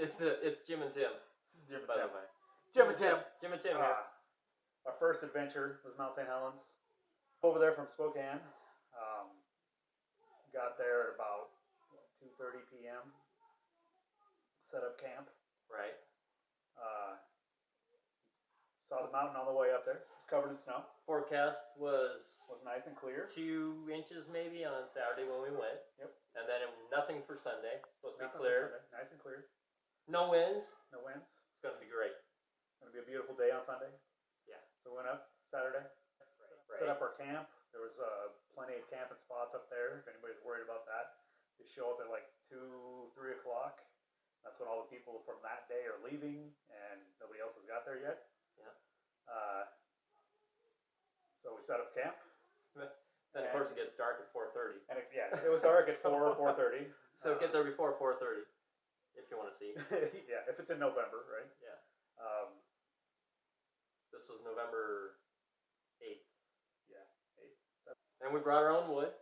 It's Jim and Tim. This is Jim and By Tim. the way. Jim and Tim. Jim and Tim here. Our first adventure was Mount St. Helens. Over there from Spokane. Got there at about 2:30 p.m. Set up camp. Right. Saw the mountain on the way up there. It was covered in snow. Forecast was nice and clear. 2 inches maybe on Saturday when we went. Yep. And then nothing for Sunday. Supposed to be Nothing clear. Nice and clear. No winds. No winds. It's going to be great. It's going to be a beautiful day on Sunday. Yeah. So we went up Saturday. Right. Set up our camp. There was plenty of camping spots up there. If anybody's worried about that, just show up at like 2, 3 o'clock. That's when all the people from that day are leaving, and nobody else has got there yet. Yeah. So we set up camp. Then of course it gets dark at 4:30. And it was dark at 4:30. So get there before 4:30 if you want to see. Yeah, if it's in November, right? Yeah. This was November 8th. Yeah, 8th. And we brought our own wood,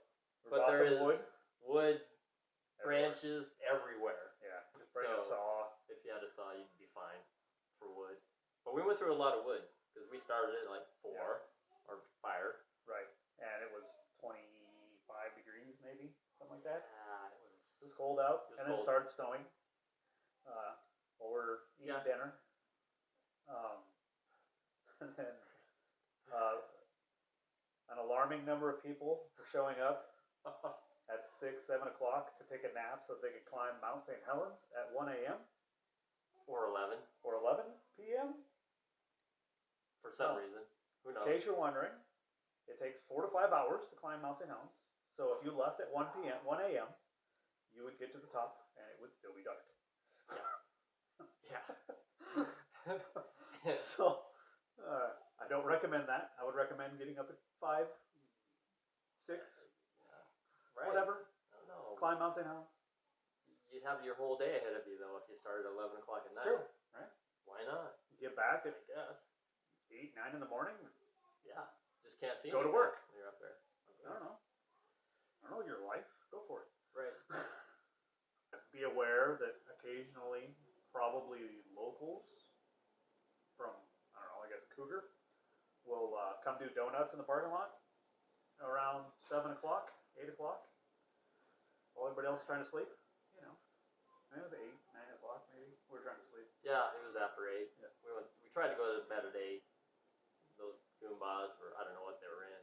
but there is wood everywhere. branches everywhere. Yeah, just bring a saw. If you had a saw, you'd be fine for wood. But we went through a lot of wood because we started at like 4 or fire. Right, and it was 25 degrees maybe, something like that. It was cold out, and then it started snowing. While we're eating dinner. And then an alarming number of people were showing up at 6, 7 o'clock to take a nap so that they could climb Mount St. Helens at 1 a.m. Or 11. or 11 p.m. For some reason. Who knows? In case you're wondering, it takes 4 to 5 hours to climb Mount St. Helens. So if you left at 1 a.m., you would get to the top and it would still be dark. Yeah. So I don't recommend that. I would recommend getting up at 5, 6, Right. whatever. I don't know. Climb Mount St. Helens. You'd have your whole day ahead of you though if you started at 11 o'clock at night. True, right? Why not? Get back I at guess. 8, 9 in the morning. Yeah. Just can't see Go to anything work. when you're up there. I don't know your life. Go for it. Right. Be aware that occasionally, probably locals from, I don't know, I guess Cougar, will come do donuts in the parking lot around 7 o'clock, 8 o'clock, while everybody else is trying to sleep. You know, I think it was 8, 9 o'clock maybe. We were trying to sleep. Yeah, it was after 8. Yeah. We tried to go to bed at 8. Those Goombas were, I don't know what they were in.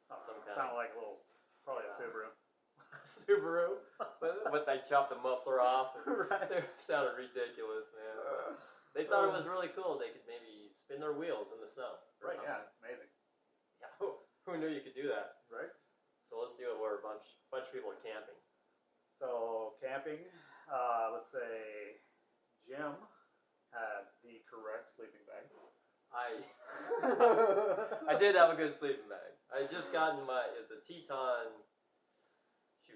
Some kind Sounded of like a little, probably a Subaru. Subaru, but they chopped the muffler off. And Right. It sounded ridiculous, man. They thought it was really cool. They could maybe spin their wheels in the snow. Right, yeah, it's amazing. Yeah, who knew you could do that? Right? So let's do it where a bunch of people are camping. So, camping, let's say Jim had the correct sleeping bag. I did have a good sleeping bag. I had just gotten it's a Teton,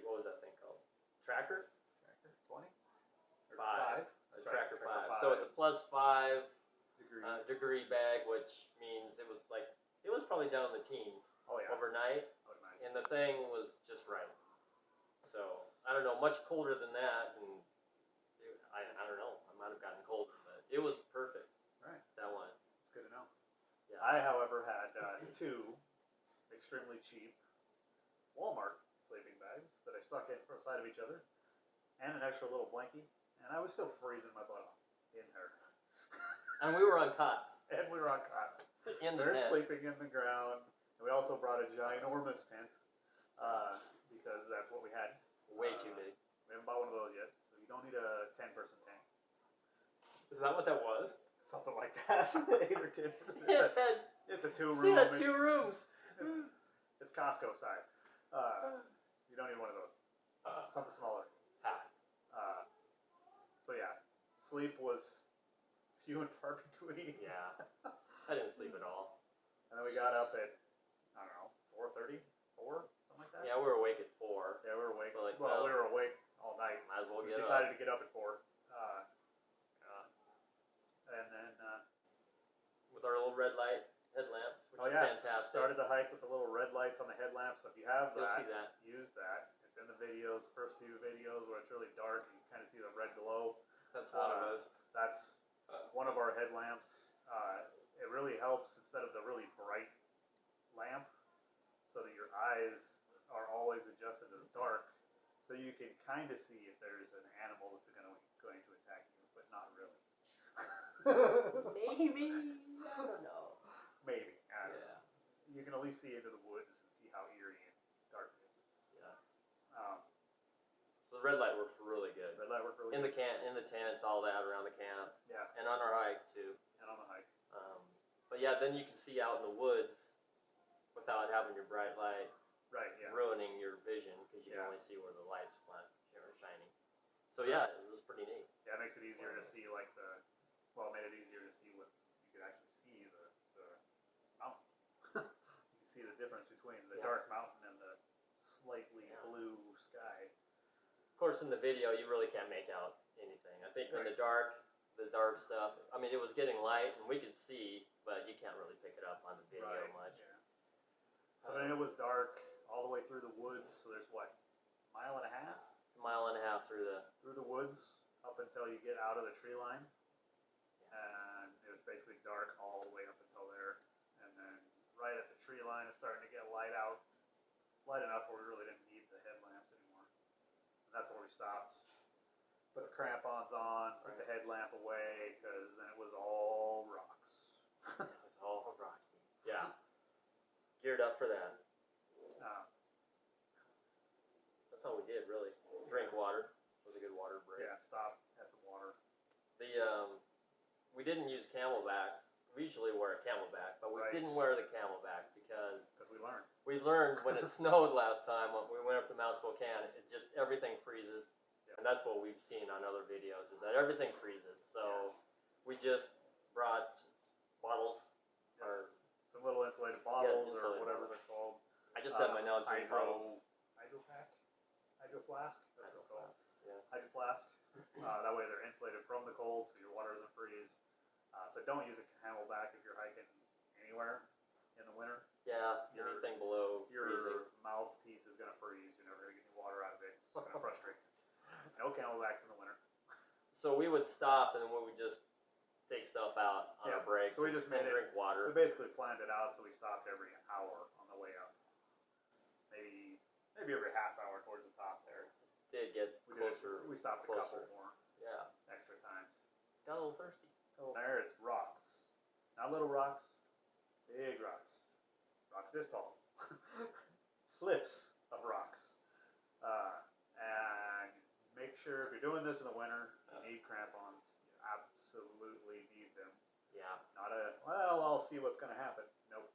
what was that thing called? Tracker? Tracker 20? Or 5. A Tracker 5. 5. So it's a +5 degree. degree bag, which means it was probably down in the teens overnight, and the thing was just right. So I don't know, much colder than that, and I don't know, I might have gotten colder, but it was perfect. Right. That one. It's good to know. Yeah. I, however, had 2 extremely cheap Walmart sleeping bags that I stuck in for the side of each other, and an extra little blankie, and I was still freezing my butt off in her. And we were on cots. And we were on cots. In the They're tent. sleeping in the ground. And we also brought a ginormous tent because that's what we had. Way too big. We haven't bought one of those yet, so you don't need a 10-person tent. Is that what that was? Something like that. 8 or 10%. It's a 2-room. Yeah, 2 rooms. It's Costco size. You don't need one of those. Something smaller. So yeah, sleep was few and far between. Yeah, I didn't sleep at all. And then we got up at, I don't know, 4:30, 4, something like that. Yeah, we were awake at 4. Yeah, we were awake. But Well, we were awake all night. Might as well We get decided up. to get up at 4. And then With our little red light headlamps, which are fantastic. started the hike with the little red lights on the headlamps. So if you have You'll that, see that. use that. It's in the videos, first few videos where it's really dark and you kind of see the red glow. That's one of really helps instead of the really bright lamp, so that your eyes are always adjusted to the dark, so you can kind of see if there's an animal that's going to attack you, but not really. Maybe, I don't know. Maybe. I don't know. You can at least see into the woods and see how eerie and dark it is. Yeah. Um, So the red light works really good. red light worked really In good. the tent, all that around the camp, Yeah, and on our hike too. and on the hike. But yeah, then you can see out in the woods without having your bright light Right, yeah. ruining your vision because you can Yeah. only see where the light's flat or shining. So yeah, it was pretty neat. Yeah, it makes it easier to see, like, it made it easier to see what, you could actually see the mountain. You can see the difference between the dark mountain and the slightly blue sky. Of course, in the video, you really can't make out anything. I think in the dark stuff, I mean, it was getting light and we could see, but you can't really pick it up on the video much. Yeah. So then it was dark all the way through the woods, so there's what, mile and a half? A mile and a half through the woods up until you get out of the tree line. And it was basically dark all the way up until there. And then right at the tree line, it's starting to get light enough where we really didn't need the headlamps anymore. And that's where we stopped. Put the crampons on, put the headlamp away, because then it was all rocks. It was all rocky. Yeah. Geared up for that. That's all we did, really. Drink water. It was a good water break. Yeah, stop, had some water. We didn't use camelbacks. We usually wear a camelback, but we Right. didn't wear the camelback because we learned. we learned when it snowed last time when we went up to Mount Spokane, it just everything freezes. Yeah. And that's what we've seen on other videos is that everything freezes. So we just brought bottles or Some little insulated bottles or insulated whatever bottles. they're called. I just had my Nalgene bottles. Hydro flask. That's what it's called. Yeah. Hydro flask. That way they're insulated from the cold, so your water doesn't freeze. So don't use a camelback if you're hiking anywhere in the winter. Yeah, anything below Your freezing. mouthpiece is gonna freeze. You're never gonna get any water out of it. It's gonna frustrate you. No camelbacks in the winter. So we would stop and then we would just take stuff out on our breaks So we just and made drink water. We basically planned it out, so we stopped every hour on the way up. Maybe every half hour towards the top there. Did get closer. We stopped a couple more Yeah. extra times. Got a little thirsty. There it's rocks. Not little rocks, big rocks. Rocks this tall. Cliffs of rocks. And make sure if you're doing this in the winter, you need crampons. You absolutely need them. Yeah. Not I'll see what's going to happen. Nope.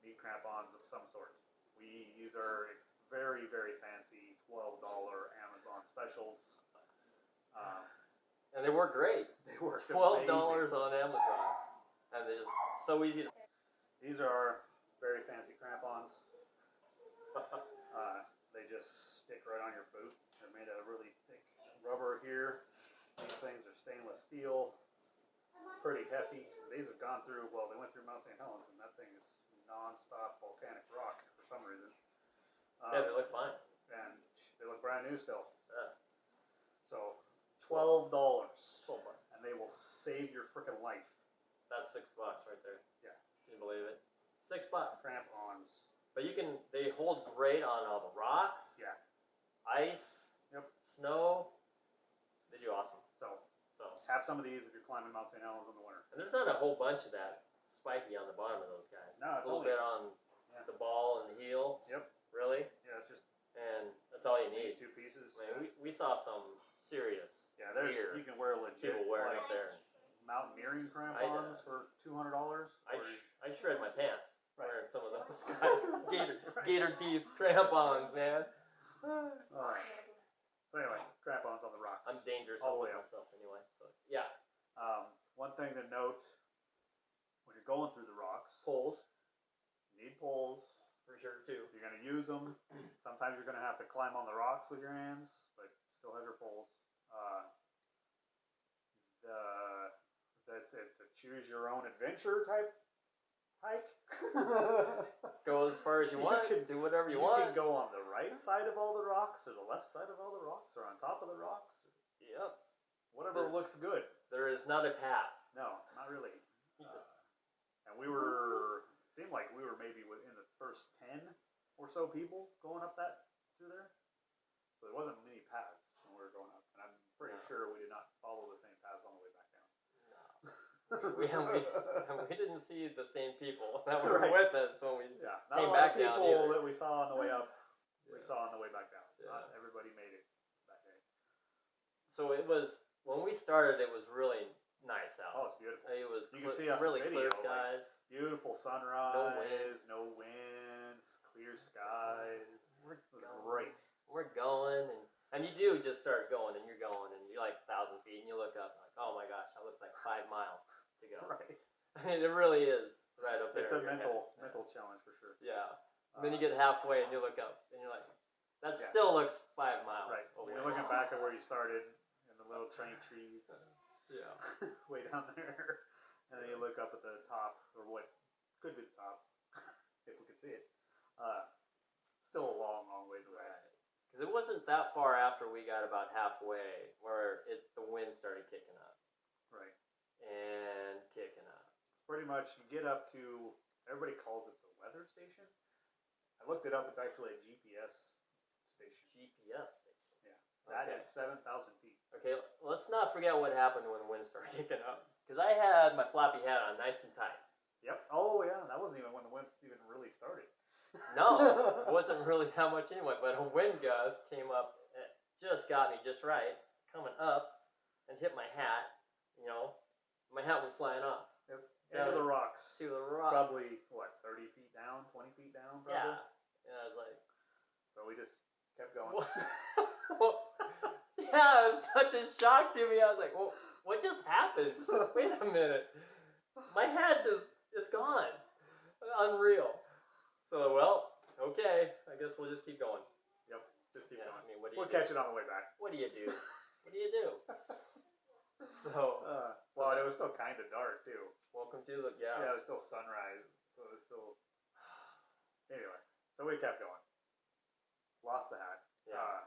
Need crampons of some sort. We use our very, very fancy $12 Amazon specials. And they work great. They work $12 amazing. on Amazon. And they're just so easy to. These are our very fancy crampons. They just stick right on your boot. They're made out of really thick rubber here. These things are stainless steel. Pretty hefty. These have gone through, they went through Mount St. Helens, and that thing is non-stop volcanic rock for some reason. Yeah, they look fine. And they look brand new still. Yeah. So, $12. $12. And they will save your freaking life. That's $6 right there. Yeah. Can you believe it? $6. Crampons. But they hold great on all the rocks. Yeah. Ice. Yep. Snow. They do awesome. So, So. have some of these if you're climbing Mount St. Helens in the winter. And there's not a whole bunch of that spiky on the bottom of those guys. No, a it's little only- bit on the ball and the heel. Yep. Really. Yeah, it's just And that's all you need. these two pieces. I mean, we saw some serious gear You can wear legit people wearing like, up there. mountaineering crampons for $200. I shred my pants Right. wearing some of those guys. Gator teeth crampons, man. So anyway, crampons on the rocks. I'm dangerous all the with way up. myself anyway. So yeah, One thing to note when you're going through the rocks, poles you need poles. for sure too. You're going to use them. Sometimes you're going to have to climb on the rocks with your hands, but still have your poles. It's a choose your own adventure type hike. Go as far as you want. Do whatever you want. You can go on the right side of all the rocks, or the left side of all the rocks, or on top of the rocks. Yep. Whatever looks good. There is not a path. No, not really. And And seemed like we were maybe within the first 10 or so people going up through there. So there wasn't many paths when we were going up. And I'm pretty sure we did not follow the same paths on the way back down. We didn't see the same people that were with us when we came not back a lot of down people either. that we saw on the way up, we saw on the way back down. Yeah. Not everybody made it that day. So it was, when we started, it was really nice out. Oh, it's beautiful. It was You can see on really the video, clear skies. Beautiful sunrise, no winds, clear skies. We're It was going. great. We're going, and you do just start going, and you're going, and you're like 1,000 feet, and you look up, like, oh my gosh, that looks like 5 miles to go. Right. I mean, it really is right up there. It's a mental challenge for sure. Yeah. And then you get halfway, and you look up, and you're like, that Yeah. still looks 5 miles. Right. Away. You're looking back at where you started in the little train trees. Yeah. Way down there. And then you look up at the top, or what could be the top, if we could see it. Still a long, long ways away. Because it wasn't that far after we got about halfway where the wind started kicking up. Right. And kicking up. It's pretty much, you get up to, everybody calls it the weather station. I looked it up, it's actually a GPS station. GPS station. Yeah. That is 7,000 feet. Okay, let's not forget what happened when the wind started kicking up. Because I had my floppy hat on nice and tight. Yep. Oh, yeah. That wasn't even when the winds even really started. No, it wasn't really that much anyway, but a wind gust came up, and just got me just right, coming up, and hit my hat, my hat went flying off. Yep. Into the rocks. To the rocks. Probably, 30 feet down, 20 feet down, probably? Yeah. And I was like... So we just kept going. Yeah, it was such a shock to me. I was like, well, what just happened? Wait a minute. My hat it's gone. Unreal. So, well, okay. I guess we'll just keep going. Yep, just keep going. I mean, what do you We'll do? catch it on the way back. What do you do? What do you do? So, well, it was still kind of dark, too. welcome to the, Yeah, it was still sunrise, so it was still... Anyway, so we kept going. Lost the hat. Yeah.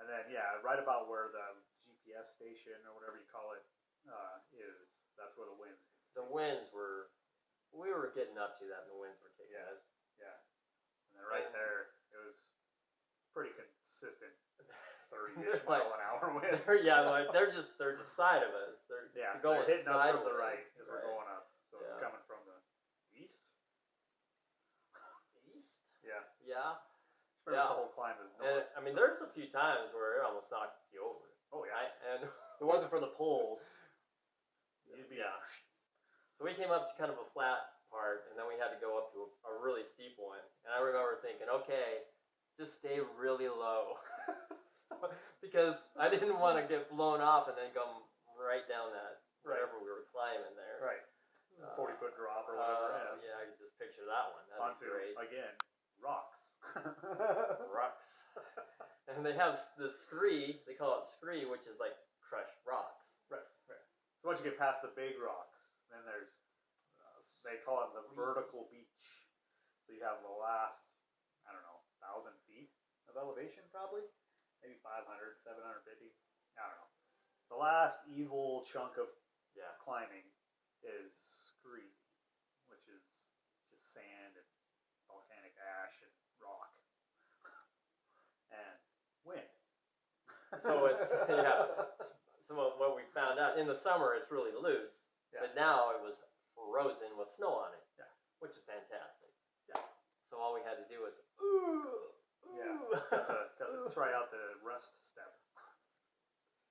And then, right about where the GPS station, or whatever you call it, is, that's where the winds... The winds were... We were getting up to that, and the winds were kicking us. Yeah. And then right there, it was pretty consistent 30-ish mile an hour winds. They're the side of us. They're so going they're hitting us from the sideways. right as we're going up. So it's coming from the east. East? Yeah. Yeah. Pretty much the whole climb is north. And, I mean, there's a few times where it almost knocked you over. Oh yeah. And if it wasn't for the poles, you'd be So we came up to kind of a flat part, and then we had to go up to a really steep one. And I remember thinking, okay, just stay really low. Because I didn't want to get blown off and then come right down that, wherever we were climbing there. Right. 40-foot drop or whatever. Yeah, I could just picture that one. That'd be great. Again, rocks. Rocks. And they have the scree, they call it scree, which is like crushed rocks. Right. So once you get past the big rocks, then there's, they call it the vertical beach. So you have the last, 1,000 feet of elevation probably. Maybe 500, 750. I don't know. The last evil chunk of climbing is scree, which is just sand and volcanic ash and rock. And wind. So it's, some of what we found out, in the summer it's really loose. But now it was frozen with snow on it, which is fantastic. Yeah. So all we had to do was, got to try out the rest step.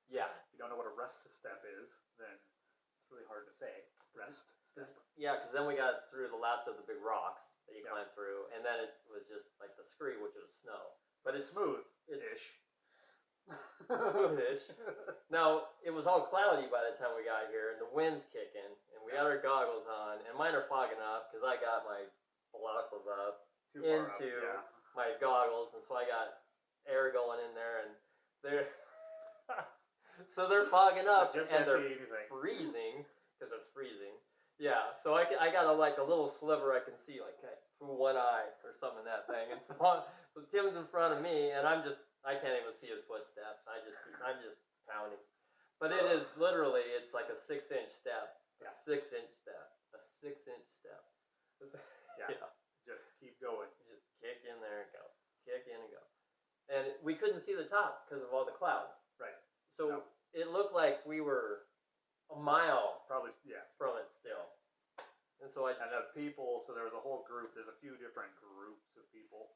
Yeah. If you don't know what a rest step is, then it's really hard to say. Rest step. Yeah, because then we got through the last of the big rocks that you climbed through, and then it was just like the scree, which was snow. But it's smooth-ish. Smoothish. Now, it was all cloudy by the time we got here, and the wind's kicking, and we got our goggles on, and mine are fogging up because I got my blockers up into my goggles, and so I got air going in there, and they're so they're fogging up, and they're freezing because it's freezing. Yeah, so I got a little sliver I can see through one eye or something in that thing, and so Tim's in front of me, and I can't even see his footsteps. I'm just pounding. But it is literally, it's like a 6-inch step, a 6-inch step, a Yeah. Just keep going. Just kick in there and go. Kick in and go. And we couldn't see the top because of all the clouds. Right. So it looked like we were a mile Probably, from it still. And so And the people, so there was a whole group, there's a few different groups of people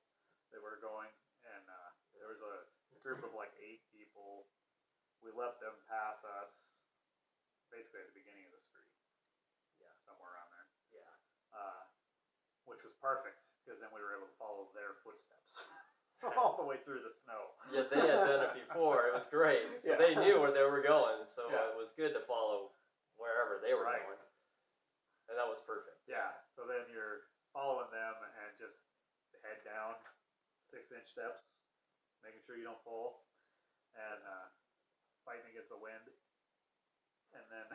that were going, and there was a group of like 8 people. We let them pass us basically at the beginning of the street. Yeah. Somewhere around there. Yeah. Which was perfect, because then we were able to follow their footsteps all the way through the snow. Yeah, they had done it before. It was great. So Yeah. they knew where they were going, so Yeah. it was good to follow wherever they were Right. going. And that was perfect. Yeah, so then you're following them and just head down 6-inch steps, making sure you don't fall, and fighting against the wind. And then,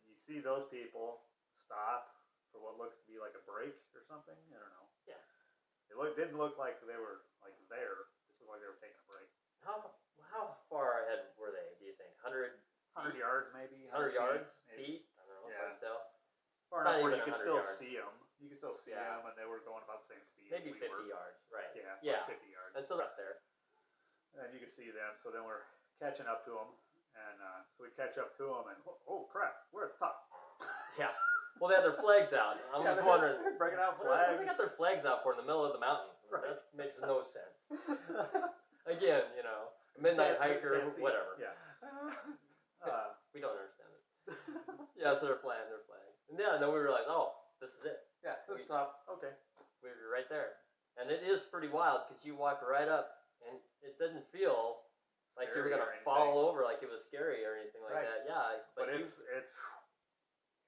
you see those people stop for what looks to be like a break or something. I don't know. Yeah. It didn't look like they were like there. It looked like they were taking a break. How far ahead were they, do you think? 100 yards maybe. 100 yards? maybe. Feet? I don't know. Yeah. Hard to tell. Far Not enough where even you could 100 still yards. see them. You could still see Yeah. them, and they were going about the same speed. Maybe as 50 we were. yards, right. Yeah. Yeah. Like 50 yards. And so up there. And you could see them. So then we're catching up to them, and so we catch up to them, and oh crap, we're at the top. Yeah. Well, they had their flags out. I was wondering. They're breaking out What do flags. they got their flags out for in the middle of the mountain? Right. That makes no sense. Again, midnight hiker, Can't see. whatever. Yeah. We don't understand it. Yeah, so they're flags. And then we realized, oh, this is it. Yeah. This top. Okay. We were right there. And it is pretty wild because you walk right up and it doesn't feel like you were Scary going or to fall anything. over like it was scary or anything like Right. that. Yeah. But it's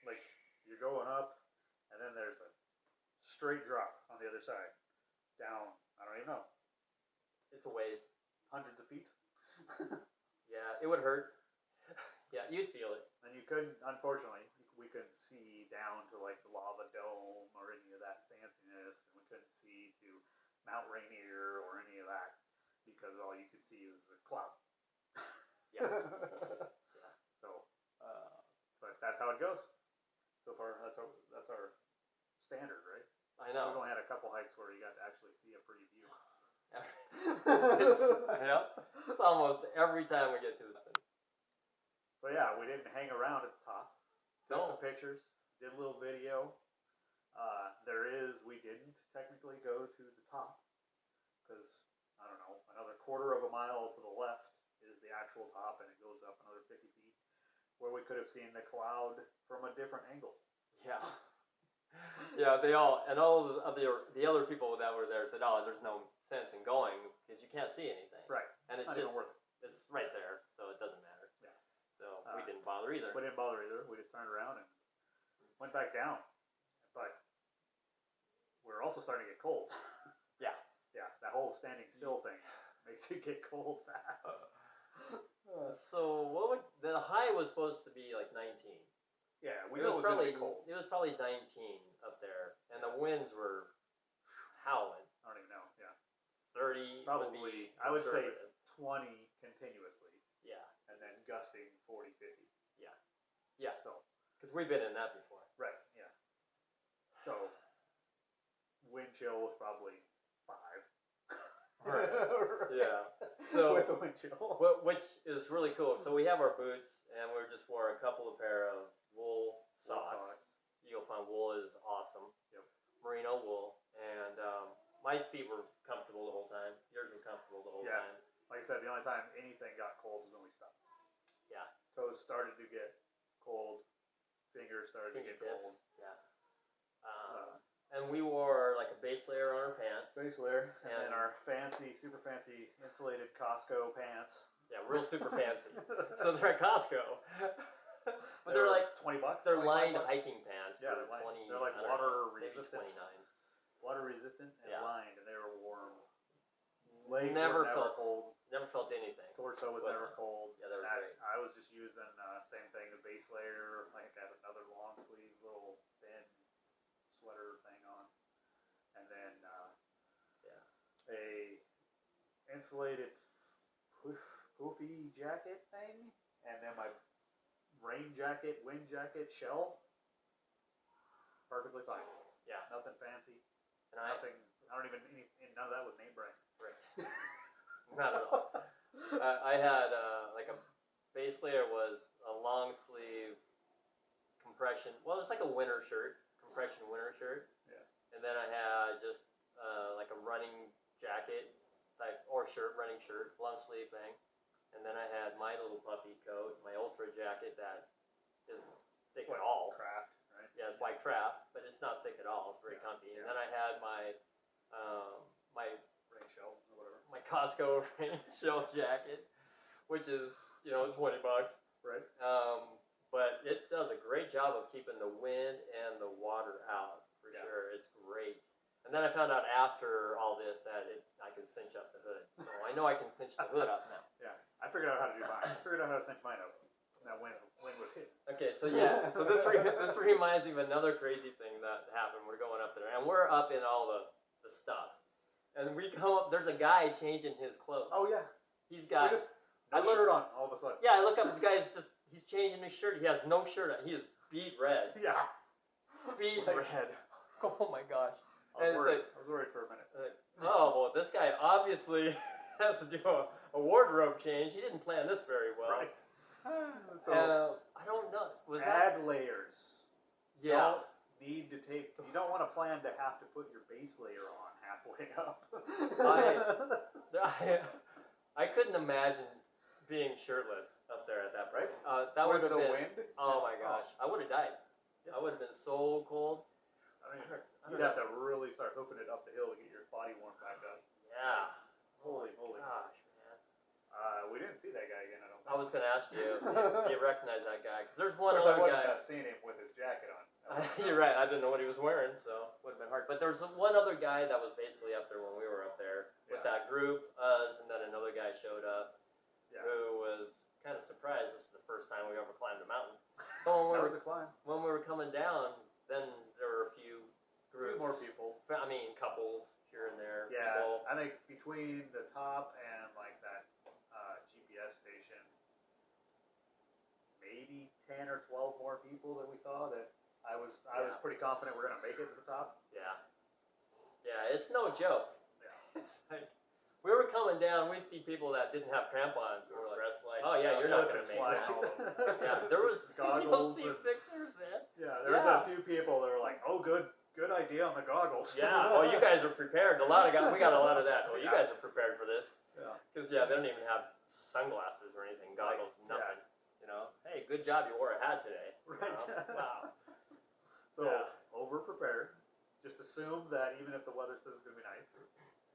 like you're going up, and then there's a straight drop on the other side, down. I don't even know, it's a ways. hundreds of feet. Yeah, it would hurt. Yeah, you'd feel it. And you couldn't, unfortunately, we couldn't see down to like the lava dome or any of that fanciness, and we couldn't see to Mount Rainier or any of that because all you could see was a cloud. Yeah. So, but that's how it goes. So far, that's our standard, right? I We've know. only had a couple hikes where you got to actually see a pretty view. It's almost every time we get to this thing. So yeah, we didn't hang around at the top. Took No. some pictures, did a little video. We didn't technically go to the top because, I don't know, another quarter of a mile to the left is the actual top, and it goes up another 50 feet, where we could have seen the cloud from a different angle. Yeah. Yeah, all of the other people that were there said, oh, there's no sense in going because you can't see anything. Right. And it's Not just, even worth it. it's right there, so it doesn't matter. Yeah. So we didn't bother either. We didn't bother either. We just turned around and went back down. But we're also starting to get cold. Yeah. Yeah, that whole standing still thing makes you get cold fast. So the high was supposed to be like 19. Yeah, we It know was it was probably gonna be cold. It was probably 19 up there, and the winds were howling. I don't even know. Yeah, 30 probably. would be I would say conservative. 20 continuously, Yeah, and then gusting 40, 50. yeah. So Because we've been in that before. right, yeah. So wind chill was probably 5. Right. Right. Yeah. So with the wind chill. which is really cool. So we have our boots, and we just wore a couple of pair of wool socks. You'll find wool is awesome. Yep. Merino wool, and my feet were comfortable the whole time. Yours were comfortable the whole Yeah. time. Like I said, the only time anything got cold was when we stopped. Yeah. Toes started to get cold. Fingers started to get Fingertips. cold. Yeah. And we wore like a base layer on our pants. Base layer, and then And- our super fancy insulated Costco pants. Yeah, real super fancy. So they're at Costco, but They they're were like $20. they're 25 lined bucks. hiking pants. Yeah, for they're lined. 20. They're like I don't water know, maybe resistant. 29. Water resistant and Yeah. lined, and they were warm. Legs Never were felt cold. Never felt anything. Torso was But, never cold. yeah, they were And great. I was just using same thing, the base layer. I think I had another long sleeve, little thin sweater thing on, and then a insulated poofy jacket thing, and then my rain jacket, wind jacket, shell. Perfect fine. Yeah. Nothing fancy. And Nothing. I don't even. None of that was name brand. Right. Not at all. I had like a base layer was a long sleeve compression. Well, it's like a winter shirt, compression winter shirt. Yeah. And then I had just like a running jacket type or shirt, running shirt, long sleeve thing. And then I had my little puffy coat, my ultra jacket that isn't thick at all. Craft, right? Yeah, it's white craft, but it's not thick at all. It's very comfy. And then I had my my rain shell or whatever. My Costco rain shell jacket, which is $20. Right. But it does a great job of keeping the wind and the water out for sure. It's great. And then I found out after all this that I can cinch up the hood. So I know I can cinch the hood up now. Yeah, I figured out how to do mine. I figured out how to cinch mine up. That wind was hitting. Okay, so yeah, so this reminds me of another crazy thing that happened. We're going up there, and we're up in all the stuff. And we come up, there's a guy changing his clothes. Oh, yeah. He's got no shirt on all of a sudden. Yeah, I look up, this guy's he's changing his shirt. He has no shirt on. He is beet red. Yeah. Beet red. Oh my gosh. I was worried for a minute. Well, this guy obviously has to do a wardrobe change. He didn't plan this very well. Right. So, I don't know. Add layers. Yeah. You don't want to plan to have to put your base layer on halfway up. I couldn't imagine being shirtless up there at that point. That would have the been. Wind? Oh my gosh, I would have died. I would have been so cold. You'd have to really start hoofing it up the hill to get your body warmed back up. Yeah. Holy. Gosh, man. We didn't see that guy again, I don't think. I was going to ask you if you recognize that guy. Because there's one Of course, other I wouldn't guy. have seen him with his jacket on. You're right. I didn't know what he was wearing, so it would have been hard. But there was one other guy that was basically up there when we were up there with that group, us, and then another guy showed up who was kind of surprised. This is the first time we ever climbed a mountain. So when we were coming down, then there were a few groups. More people. I mean, couples here and there. Yeah, people. I think between the top and like that GPS station, maybe 10 or 12 more people that we saw that I was pretty confident we're gonna make it to the top. Yeah, it's no joke. Yeah. It's like we were coming down, we'd see people that didn't have crampons. We were like, dressed like oh yeah, you're not gonna make it. Yeah, there was goggles. You'll see pictures, man. Yeah, there was a few people that were like, oh, good idea on the goggles. Yeah. Oh, you guys are prepared. We got a lot of that. Well, you guys are prepared for this. Yeah. Because they don't even have sunglasses or anything, goggles, nothing. Hey, good job you wore a hat today. Right. Wow. So over prepared. Just assume that even if the weather says it's gonna be nice,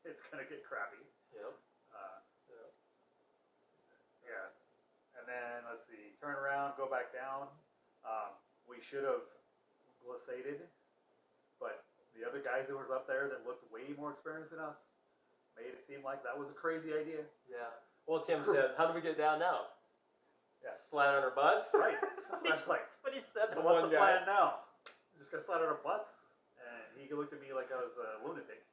it's gonna get crappy. Yep. Yeah. And then let's see, turn around, go back down. We should have glissaded, but the other guys that were up there that looked way more experienced than us made it seem like that was a crazy idea. Yeah. Well, Tim said, "How do we get down now?" Yeah. Slide on our butts. Right. That's like. But he said So to what's one the guy. plan now? Just gonna slide on our butts? And he looked at me like I was a lunatic.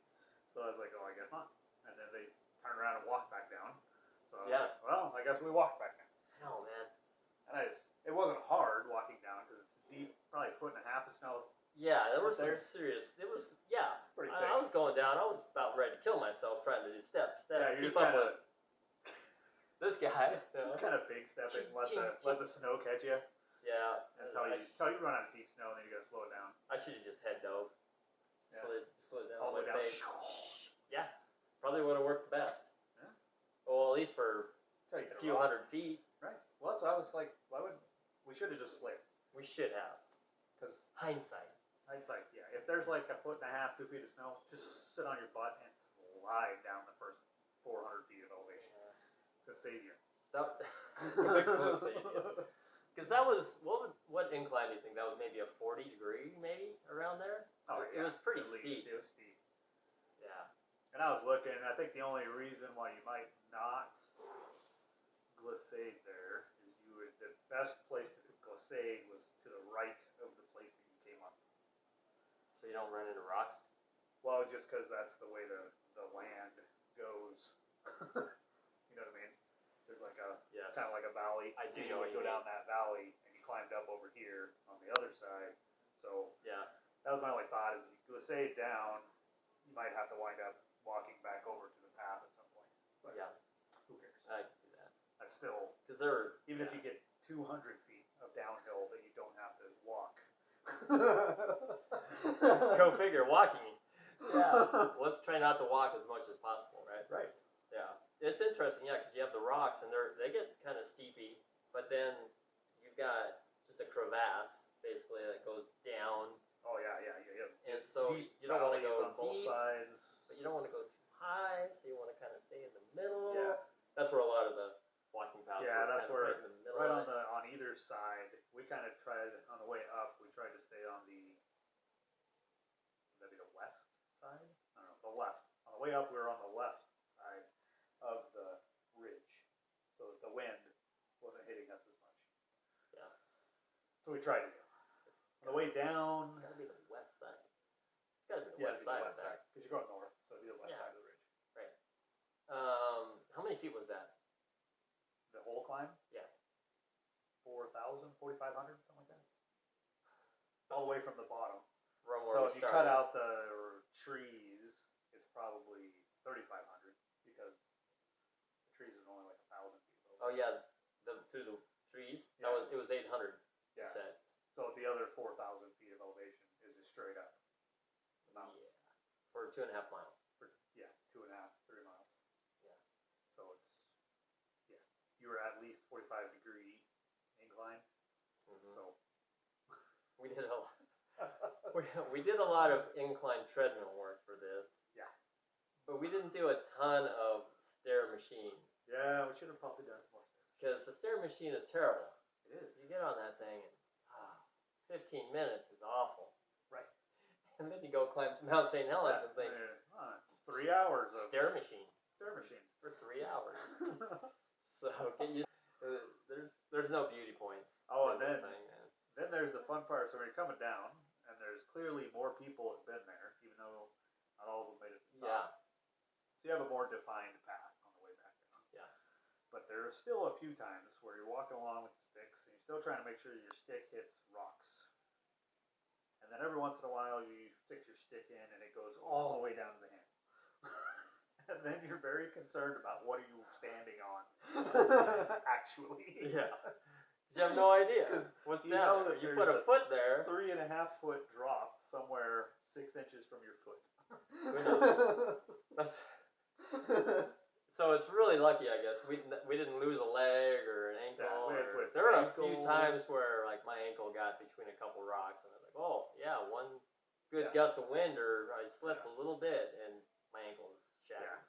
So I was like, oh, I guess not. And then they turned around and walked back down. So I was like, well, I guess we walked back down. No, man. And it wasn't hard walking down because it's deep, probably a foot and a half of snow. Yeah, there was some there. serious. It was Pretty I was going down. I was about ready to kill myself trying to do step. Yeah, you're keep just up with this guy. Just kind of big stepping, let the snow catch you. Yeah. Until you run out of deep snow, and then you gotta slow it down. I should have just head dove. Yeah. Slid down All my the way down. face. Yeah, probably would have worked the best. Yeah. Well, at least for a few hundred feet. Right. Well, so I was like, we should have just slid. We should have. Because hindsight. Yeah. If there's like a foot and a half, 2 feet of snow, just sit on your butt and slide down the first 400 feet of elevation. Yeah. To save you. Because that was what incline do you think? That was maybe a 40-degree, maybe around there. Oh, It was pretty at steep. least. It was steep. Yeah. And I was looking. I think the only reason why you might not glissade there is the best place to glissade was to the right of the place that you came up. So you don't run into rocks. Well, just because that's the way the land goes. You know what I mean? There's like kind of like a valley. I do so you know would what go you down that valley and you climbed up over here on the other side. So yeah, that was my only thought. might have to wind up walking back over to the path at some point. But Yeah, who cares? I can see that. That's still, Because they're even if you get 200 feet of downhill that you don't have to walk. go figure, walking. Yeah, let's try not to walk as much as possible, right? Right. Yeah, it's interesting, yeah, because you have the rocks and they get kind of steepy, but then you've got just a crevasse basically that goes down, Oh yeah. and so Deep you don't want to valleys go on both deep, sides. but you don't want to go too high, so you want to kind of stay in the middle. Yeah. That's where a lot of the walking paths Yeah, were, that's kind of where right in the middle. right of it. on either side. We kind of tried on the way up. We tried to stay on the maybe the west side. I don't know, the left. On the way up, we were on the left side of the ridge, so that the wind wasn't hitting us as much. Yeah. So we tried to go. On the way down, It's gotta be the west side. It's gotta be the west side of that. because you're going north, so it'd be the west Yeah. side of the ridge. How many feet was that? The whole climb? Yeah. 4,000, 4,500, something like that. All the way from the bottom. From where So we if you started. cut out the trees, it's probably 3,500 because the trees is only like 1,000 feet low. Oh yeah, through the trees. Yeah. It was 800. Yeah. You said. So the other 4,000 feet of elevation is just straight up the mountain. Yeah. For 2.5 miles. For, 2.5, 3 miles. Yeah. So it's you were at least 45-degree incline. Mm-hmm. So We did a lot. We did a lot of incline treadmill work for this. Yeah. But we didn't do a ton of stair machine yeah, we should have probably done some more stairs. because the stair machine is terrible. It is. You get on that thing and 15 minutes is awful. Right. And then you go climb Mount St. Helens and think 3 hours of stair machine stair machine. for 3 hours. So get used. There's no beauty points. Oh, in and this thing, man. Then there's the fun part. So when you're coming down, and there's clearly more people have been there, even though not all of them made it to the Yeah. top. So you have a more defined path on the way back down. Yeah. But there are still a few times where you're walking along with the sticks, and you're still trying to make sure your stick hits rocks. And then every once in a while, you stick your stick in, and it goes all the way down to the hand. And then you're very concerned about what are you standing on, actually. Yeah. You have no idea. What's you know that? that You there's put a foot there. 3.5-foot drop somewhere 6 inches from your foot. Who knows? That's so it's really lucky, I guess. We didn't lose a leg or an ankle. Yeah, we had twisted There were a ankle. few times where like my ankle got between a couple rocks, and I was like, oh yeah, one good Yeah. gust of wind, or I slipped a little bit, and my ankle was shattered.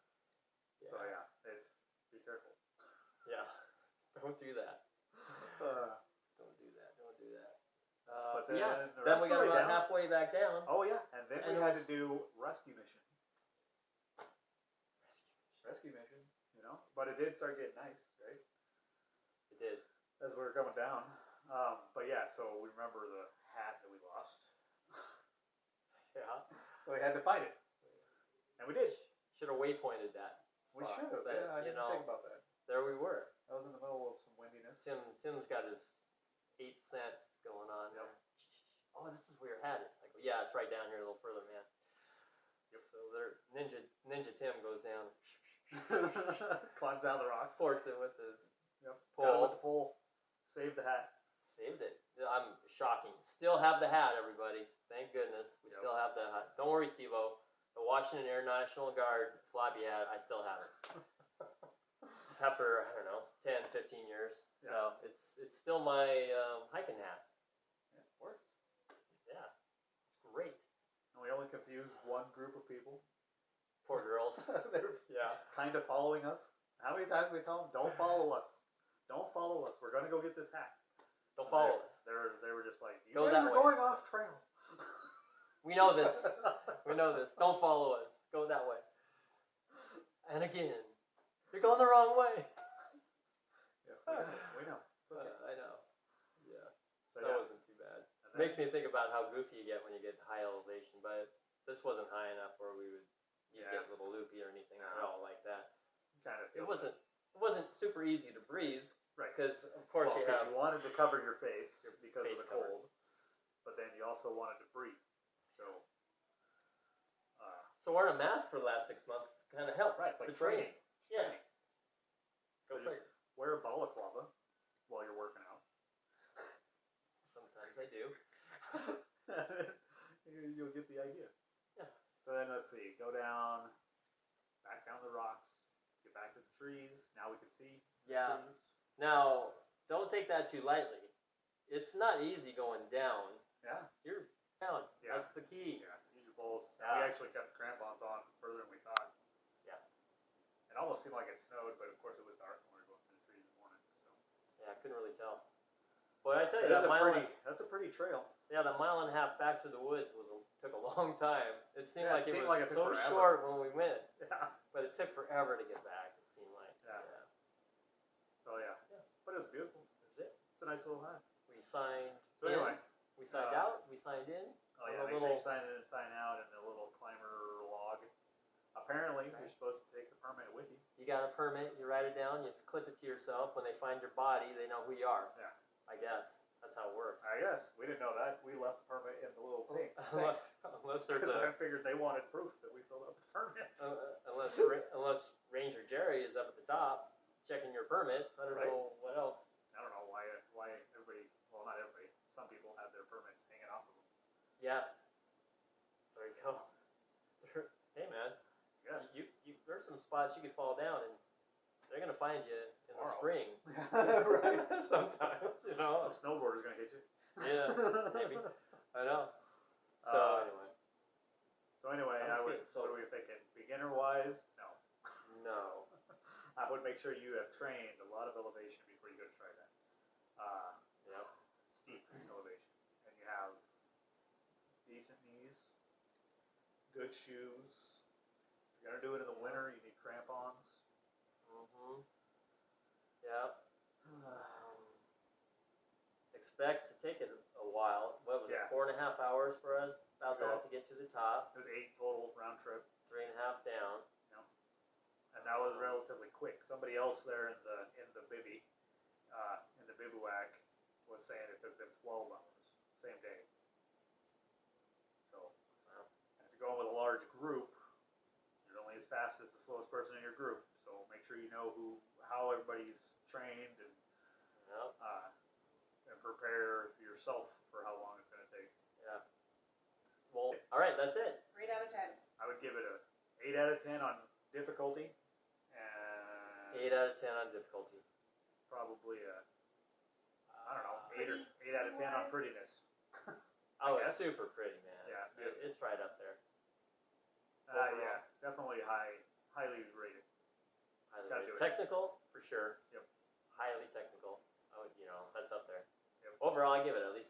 So yeah, it's be careful. Yeah. Don't do that. Don't do that. Don't do that. But But yeah. the Then rest we of got the way about down- halfway back down. Oh yeah, and then And we it had was- to do rescue mission. Rescue mission, you know. But it did start getting nice, right? It did. As we were coming down. But yeah, so we remember the hat that we lost. Yeah. So we had to find it, and we did. Should have waypointed that. We spot, should have. but, Yeah, I you didn't know, think about that. There we were. I was in the middle of some windiness. Tim's got his 8 cents going on Yep. there. Oh, this is where your hat is. Like, yeah, it's right down here a little further, man. Yep. So there, Ninja Tim goes down, Climbs down the rocks. forks it with his Yep. pole. Got it with the pole. Saved the hat. Saved it. I'm shocking. Still have the hat, everybody. Thank goodness. We Yep. still have the hat. Don't worry, Steve-O. The Washington Air National Guard floppy hat, I still have it. After, I don't know, 10, 15 years. Yeah. So it's still my hiking hat. Yeah, it works. Yeah. It's great. And we only confused one group of people. Poor girls. They're Yeah. kind of following us. How many times we tell them, don't follow us. Don't follow us. We're going to go get this hat. Don't follow us. They were just like, you Go guys that are way. going off trail. We know this. We know this. Don't follow us. Go that way. And again, you're going the wrong way. Yeah, we know. It's okay. I know. Yeah. So, That wasn't too bad. And It makes me think about how goofy you get when you get high elevation, but this wasn't high enough where you'd Yeah. get a little loopy or anything at No. all like that. kind of It wasn't super easy to breathe right. because of course Well, you 'cause have you wanted to cover your face because face of the covered. cold, but then you also wanted to breathe. So So wearing a mask for the last 6 months kind of helped. Right, it's like the training. training. Yeah. Training. Go So figure. just wear a balaclava while you're working out. Sometimes I do. You'll get the idea. Yeah. So then let's see, go down, back down the rocks, get back to the trees. Now we can see the Yeah. trees. Now, don't take that too lightly. It's not easy going down. Yeah. You're down. Yeah. That's the key. Yeah. Use your bowls. Yeah. We actually kept the crampons on further than we thought. Yeah. It almost seemed like it snowed, but of course it was dark when we were going through the trees in the morning. So. Yeah, I couldn't really tell. But I tell you, That's that a pretty trail. yeah, the mile and a half back through the woods took a long time. It seemed Yeah, like it it seemed was like it took so forever. short when we went, Yeah. but it took forever to get back. It seemed like. Yeah. Yeah. So yeah. Yeah. But it was beautiful. That was it. It's a nice little hike. We signed. So anyway. We signed out. We signed in. Oh yeah, a make sure little. you sign in and sign out in the little climber log. Apparently, Right. you're supposed to take the permit with you. You got a permit. You write it down. You just clip it to yourself. When they find your body, they know who you are. Yeah. I guess that's how it works. I guess we didn't know that. We left the permit in the little thing. Unless there's Because I a figured they wanted proof that we filled out the permit. unless Ranger Jerry is up at the top checking your permits. I don't Right. know what else. I don't know why everybody. Well, not everybody. Some people have their permits hanging off of them. Yeah. There you go. Hey man, Yes. you there's some spots you could fall down and they're gonna find you in the Tomorrow. spring. Right. Sometimes, you know. Some snowboarder's gonna hit you. Yeah, maybe. I know. So anyway. So anyway, Sounds good. So- what are we thinking? Beginner wise, no. No. I would make sure you have trained a lot of elevation before you go to try that. Yep. Steep elevation, and you have decent knees, good shoes. If you're gonna do it in the winter, you need crampons. Mhm. Yep. Expect to take it a while. What was Yeah. it? 4.5 hours for us about Yeah. that to get to the top. It was 8 total round trip, 3.5 down. and that was relatively quick. Somebody else there in the bivouac was saying it took them 12 hours, same day. So, Wow. and if you're going with a large group, you're only as fast as the slowest person in your group. So make sure you know how everybody's trained and Yep. prepare yourself for how long it's going to take. Yeah. Well, all right. That's it. Rate out of 10. I would give it a 8 out of 10 on difficulty, and 8 out of 10 on difficulty. probably a, I don't know, 8 out of 10 on prettiness. Oh, guess. it's super pretty, man. Yeah. It's right up there. Yeah, definitely highly rated. Highly Gotta rated. do it. Technical for sure. Yep. Highly technical. I would, that's up there. Yep. Overall, I give it at least